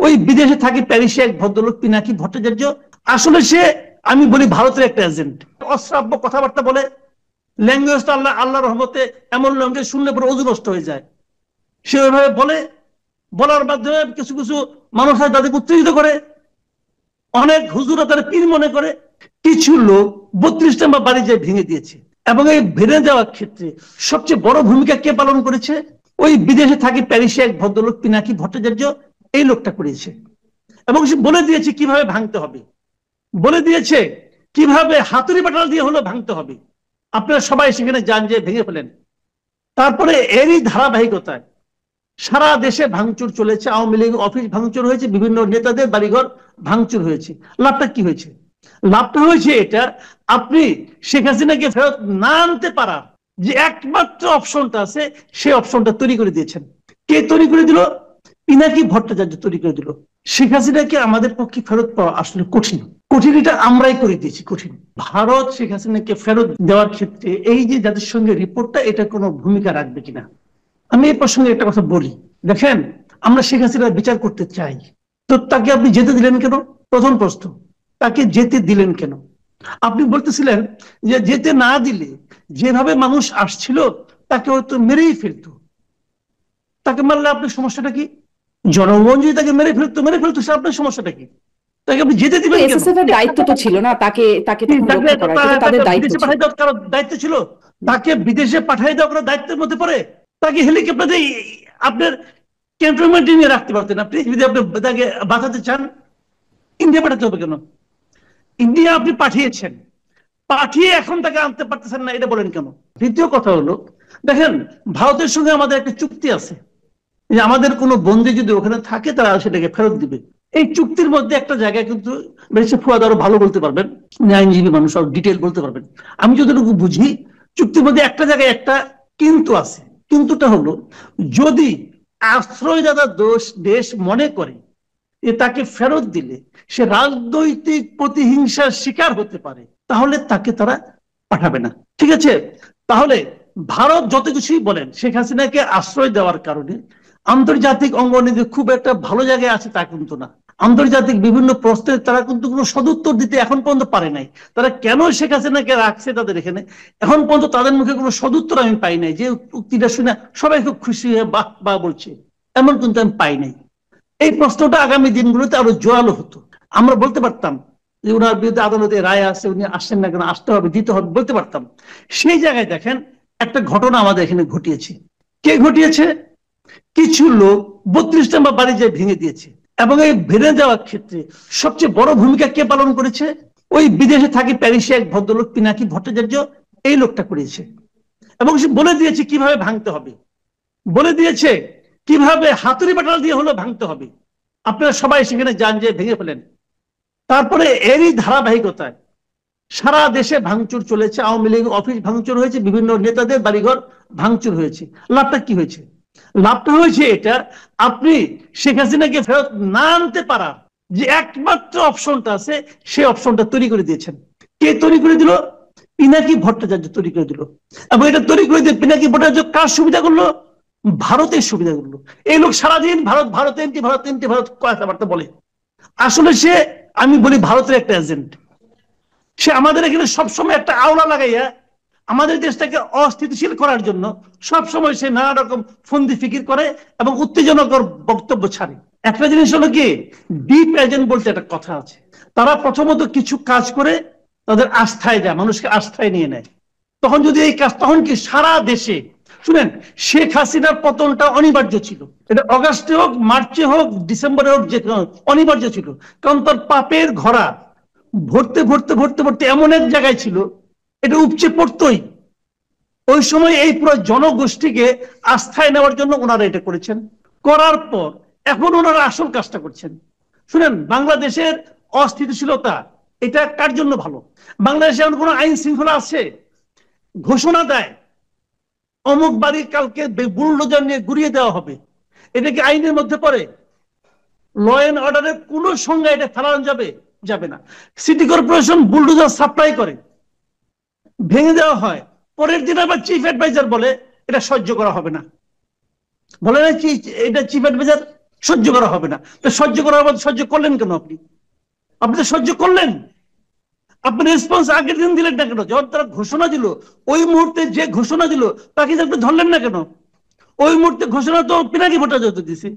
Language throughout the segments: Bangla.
ওই বিদেশে থাকে প্যারিসে এক ভদ্রলোক পিনাকি ভট্টাচার্য, আসলে সে আমি বলি ভারতের একটা এজেন্ট। অশ্রাব্য কথাবার্তা বলে, ল্যাঙ্গুয়েজটা আল্লাহর রহমতে এমন ল্যাঙ্গুয়েজ শুনলে পরে ওযু নষ্ট হয়ে যায়। সে ওইভাবে বলে, বলার মাধ্যমে কিছু কিছু মানুষ তাদেরকে উত্তেজিত করে, অনেক হুজুরা তারা পীর মনে করে। কিছু লোক 32 নম্বর বাড়ি যে ভেঙে দিয়েছে, এবং এই ভেঙে দেওয়ার ক্ষেত্রে সবচেয়ে বড় ভূমিকা কে পালন করেছে? ওই বিদেশে থাকে প্যারিসে এক ভদ্রলোক পিনাকি ভট্টাচার্য, এই লোকটা করেছে। এবং সে বলে দিয়েছে কিভাবে ভাঙতে হবে, বলে দিয়েছে কিভাবে হাতুড়ি বাটাল দিয়ে হলো ভাঙতে হবে। আপনারা সবাই সেখানে যান, যে ভেঙে ফেলেন। তারপরে এরই ধারাবাহিকতায় সারা দেশে ভাঙচুর চলেছে। আওয়ামী লীগ অফিস ভাঙচুর হয়েছে, বিভিন্ন নেতাদের বাড়িঘর ভাঙচুর হয়েছে। লাভটা কি হয়েছে? লাভটা হয়েছে এটা, আপনি শেখ হাসিনাকে ফেরত না আনতে পারা যে একমাত্র অপশনটা আছে, সেই অপশনটা তৈরি করে দিয়েছেন। কে তৈরি করে দিল? পিনাকি ভট্টাচার্য তৈরি করে দিল। শেখ হাসিনাকে আমাদের পক্ষে ফেরত পাওয়া আসলে কঠিন। কঠিন এটা আমরাই করে দিয়েছি কঠিন। ভারত শেখ হাসিনাকে ফেরত দেওয়ার ক্ষেত্রে এই যে জাতিসংঘের রিপোর্টটা, এটা কোনো ভূমিকা রাখবে কিনা? আমি এই প্রসঙ্গে একটা কথা বলি। দেখেন, আমরা শেখ হাসিনার বিচার করতে চাই, তো তাকে আপনি যেতে দিলেন কেন? প্রথম প্রশ্ন, তাকে যেতে দিলেন কেন? আপনি বলতেছিলেন যে যেতে না দিলে যেভাবে মানুষ আসছিল তাকে হয়তো মেরেই ফেলতো। তাকে মারলে আপনার সমস্যাটা কি? জনগণ যদি তাকে মেরে ফেলতো সে আপনার সমস্যাটা কি? তাকে আপনি যেতে দিবেন কেন? এসএসএফ এর দায়িত্ব তো ছিল না তাকে রক্ষা করা, এটা তাদের দায়িত্ব বিদেশে পাঠিয়ে দেওয়ার কারো দায়িত্ব ছিল? তাকে বিদেশে পাঠিয়ে দেওয়ার কারো দায়িত্বের মধ্যে পড়ে? তাকে হেলিকপ্টার দিয়ে আপনার ক্যান্টনমেন্টে নিয়ে রাখতে পারতেন। আপনি যদি আপনি তাকে বাঁচাতে চান, ইন্ডিয়া পাঠাতে হবে কেন? ইন্ডিয়া আপনি পাঠিয়েছেন, পাঠিয়ে এখন তাকে আনতে পারতেছেন না, এটা বলেন কেন? দ্বিতীয় কথা হলো, দেখেন, ভারতের সঙ্গে আমাদের একটা চুক্তি আছে যে আমাদের কোনো বন্দী যদি ওখানে থাকে তারা সেটাকে ফেরত দিবে। এই চুক্তির মধ্যে একটা জায়গায় কিন্তু বেশি ফুয়াদ আরো ভালো বলতে পারবেন, আইনজীবী মানুষ আরো ডিটেল বলতে পারবেন। আমি যতটুকু বুঝি, চুক্তির মধ্যে একটা জায়গায় একটা কিন্তু আছে। কিন্তুটা হলো, যদি আশ্রয়দাতা দেশ মনে করে যে তাকে ফেরত দিলে সে রাজনৈতিক প্রতিহিংসার শিকার হতে পারে, তাহলে তাকে তারা পাঠাবে না। ঠিক আছে? তাহলে ভারত যত কিছুই বলেন, শেখ হাসিনাকে আশ্রয় দেওয়ার কারণে আন্তর্জাতিক অঙ্গনে খুব একটা ভালো জায়গায় আছে তা কিন্তু না। আন্তর্জাতিক বিভিন্ন প্রশ্নের তারা কিন্তু কোনো সদুত্তর দিতে এখন পর্যন্ত পারে নাই। তারা কেন শেখ হাসিনাকে রাখছে তাদের এখানে, এখন পর্যন্ত তাদের মুখে কোনো সদুত্তর আমি পাই নাই। যে উক্তিটা শুনে সবাই খুব খুশি হয়ে বাহ বাহ বলছে, এমন কিন্তু আমি পাই নাই। এই প্রশ্নটা আগামী দিনগুলোতে আরো জোরালো হতো। আমরা বলতে পারতাম যে ওনার বিরুদ্ধে আদালতে রায় আছে, উনি আসছেন না কেন, আসতে হবে, দিতে হবে, বলতে পারতাম। সেই জায়গায় দেখেন একটা ঘটনা আমাদের এখানে ঘটিয়েছে। কে ঘটিয়েছে? কিছু লোক 32 নম্বর বাড়ি যে ভেঙে দিয়েছে, এবং এই ভেঙে দেওয়ার ক্ষেত্রে সবচেয়ে বড় ভূমিকা কে পালন করেছে? ওই বিদেশে থাকে প্যারিসে এক ভদ্রলোক পিনাকি ভট্টাচার্য, এই লোকটা করেছে। এবং সে বলে দিয়েছে কিভাবে ভাঙতে হবে, বলে দিয়েছে কিভাবে হাতুড়ি বাটাল দিয়ে হলো ভাঙতে হবে। আপনারা সবাই সেখানে যান, যে ভেঙে ফেলেন। তারপরে এরই ধারাবাহিকতায় সারা দেশে ভাঙচুর চলেছে। আওয়ামী লীগ অফিস ভাঙচুর হয়েছে, বিভিন্ন নেতাদের বাড়িঘর ভাঙচুর হয়েছে। লাভটা কি হয়েছে? লাভটা হয়েছে এটা, আপনি শেখ হাসিনাকে ফেরত না আনতে পারা যে একমাত্র অপশনটা আছে, সেই অপশনটা তৈরি করে দিয়েছেন। কে তৈরি করে দিল? পিনাকি ভট্টাচার্য তৈরি করে দিল। এবং এটা তৈরি করে দিয়ে পিনাকি ভট্টাচার্য কার সুবিধা করলো? ভারতের সুবিধা করলো। এই লোক সারাদিন ভারত ভারত এনটি ভারত এনটি ভারত কথাবার্তা বলে, আসলে সে আমি বলি ভারতের একটা এজেন্ট। সে আমাদের এখানে সবসময় একটা আওলা লাগাইয়া আমাদের দেশটাকে অস্থিতিশীল করার জন্য সবসময় সে নানা রকম ফন্দি ফিকির করে এবং উত্তেজনকর বক্তব্য ছাড়ে। একটা জিনিস হলো কি, ডিপ এজেন্ট বলতে একটা কথা আছে। তারা প্রথমত কিছু কাজ করে তাদের আস্থায় যায়, মানুষকে আস্থায় নিয়ে নেয়। তখন যদি এই কাজ, তখন কি সারা দেশে, শুনেন, শেখ হাসিনার পতনটা অনিবার্য ছিল। এটা অগাস্টে হোক, মার্চে হোক, ডিসেম্বরে হোক, যে অনিবার্য ছিল। কারণ তার পাপের ঘোড়া ভরতে ভরতে ভরতে ভরতে এমন এক জায়গায় ছিল, এটা উপচে পড়তই। ওই সময় এই পুরো জনগোষ্ঠীকে আস্থায় নেওয়ার জন্য ওনারা এটা করেছেন। করার পর এখন ওনারা আসল কাজটা করছেন। শুনেন, বাংলাদেশের অস্থিতিশীলতা এটা কার জন্য ভালো? বাংলাদেশে এমন কোন আইন শৃঙ্খলা আছে? ঘোষণা দেয় অমুক বাড়ি কালকে বুলডোজার নিয়ে গুড়িয়ে দেওয়া হবে, এটা কি আইনের মধ্যে পড়ে? ল এন্ড অর্ডারের কোন সংজ্ঞা এটা ফেলানো যাবে? যাবে না। সিটি কর্পোরেশন বুলডোজার সাপ্লাই করে, ভেঙে দেওয়া হয়, পরের দিন আবার চিফ অ্যাডভাইজার বলে এটা সহ্য করা হবে না। বলে না এটা চিফ অ্যাডভাইজার, সহ্য করা হবে না। তো সহ্য করার মধ্যে সহ্য করলেন কেন আপনি? আপনি তো সহ্য করলেন, আপনি রেসপন্স আগের দিন দিলেন না কেন? যখন তারা ঘোষণা দিল, ওই মুহূর্তে যে ঘোষণা দিল তাকে আপনি ধরলেন না কেন? ওই মুহূর্তে ঘোষণা তো পিনাকি ভট্টাচার্য দিছে।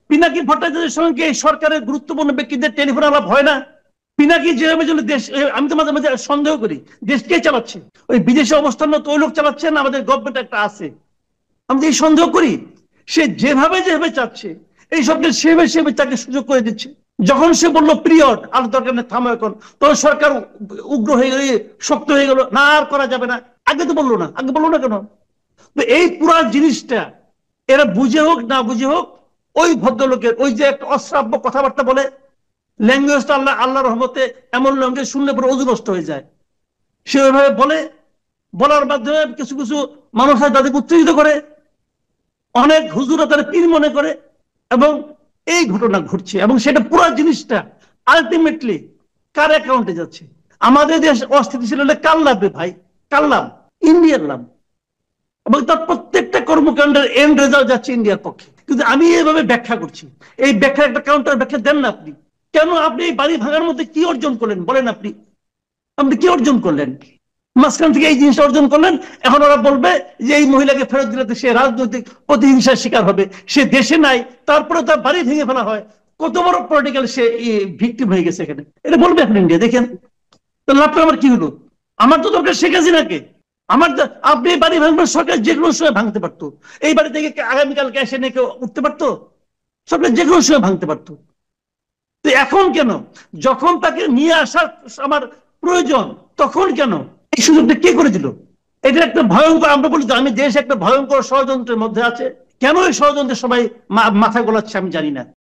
পিনাকি ভট্টাচার্যের সঙ্গে সরকারের গুরুত্বপূর্ণ ব্যক্তিদের টেলিফোন আলাপ হয় না? পিনাকি যেভাবে চলে দেশ, আমি তো মাঝে মাঝে সন্দেহ করি দেশ কে চালাচ্ছে, ওই বিদেশে অবস্থানরত ওই লোক চালাচ্ছে না আমাদের গভর্নমেন্ট একটা আছে? আমি এই সন্দেহ করি সে যেভাবে চাচ্ছে এই সবকে সেভাবে তাকে সুযোগ করে দিচ্ছে। যখন সে বললো পিরিয়ড আর দরকার নেই থামো এখন, তখন সরকার উগ্র হয়ে গেল, শক্ত হয়ে গেল, না আর করা যাবে না। আগে তো বললো না, আগে বললো না কেন? তো এই পুরা জিনিসটা এরা বুঝে হোক না বুঝে হোক, ওই ভদ্রলোকের ওই যে একটা অশ্রাব্য কথাবার্তা বলে, ল্যাঙ্গুয়েজটা আল্লাহ রহমতে এমন ল্যাঙ্গুয়েজ শুনলে পরে অজু নষ্ট হয়ে যায়, সে ওইভাবে বলে, বলার মাধ্যমে কিছু কিছু মানুষ তাদেরকে উত্তেজিত করে, অনেক হুজুরা তারা পীর মনে করে, এবং এই ঘটনা ঘটছে। এবং সেটা পুরো জিনিসটা আলটিমেটলি কার অ্যাকাউন্টে যাচ্ছে? আমাদের দেশ অস্থিতিশীল হলে কার লাভ রে ভাই? কার লাভ? ইন্ডিয়ার লাভ। এবং তার প্রত্যেকটা কর্মকাণ্ডের এন্ড রেজাল্ট যাচ্ছে ইন্ডিয়ার পক্ষে। কিন্তু আমি এইভাবে ব্যাখ্যা করছি, এই ব্যাখ্যার একটা কাউন্টার ব্যাখ্যা দেন না আপনি। কেন আপনি এই বাড়ি ভাঙার মধ্যে কি অর্জন করলেন বলেন? আপনি কি অর্জন করলেন? মাঝখান থেকে এই জিনিসটা অর্জন করলেন, এখন ওরা বলবে যে এই মহিলাকে ফেরত দিলে সে রাজনৈতিক প্রতিহিংসার শিকার হবে, সে দেশে নাই, তারপরে তার বাড়ি ভেঙে ফেলা হয়, কত বড় পলিটিক্যাল সে ভিকটিম হয়ে গেছে এখানে, এটা বলবে এখন ইন্ডিয়া। দেখেন তো লাভটা আমার কি হলো? আমার তো দরকার শেখ হাসিনাকে। আমার আপনি এই বাড়ি ভাঙবেন, সরকার যে কোনো সময় ভাঙতে পারতো, এই বাড়ি থেকে আগামীকালকে এসে নিয়ে কেউ উঠতে পারতো, সরকার যে কোনো সময় ভাঙতে পারতো। তো এখন কেন যখন তাকে নিয়ে আসার আমার প্রয়োজন তখন কেন এই সুযোগটা কে করে দিল? এটা একটা ভয়ঙ্কর, আমরা বলি তো আমি দেশ একটা ভয়ঙ্কর ষড়যন্ত্রের মধ্যে আছে। কেন এই ষড়যন্ত্রের সবাই মাথা গোলাচ্ছে আমি জানি না।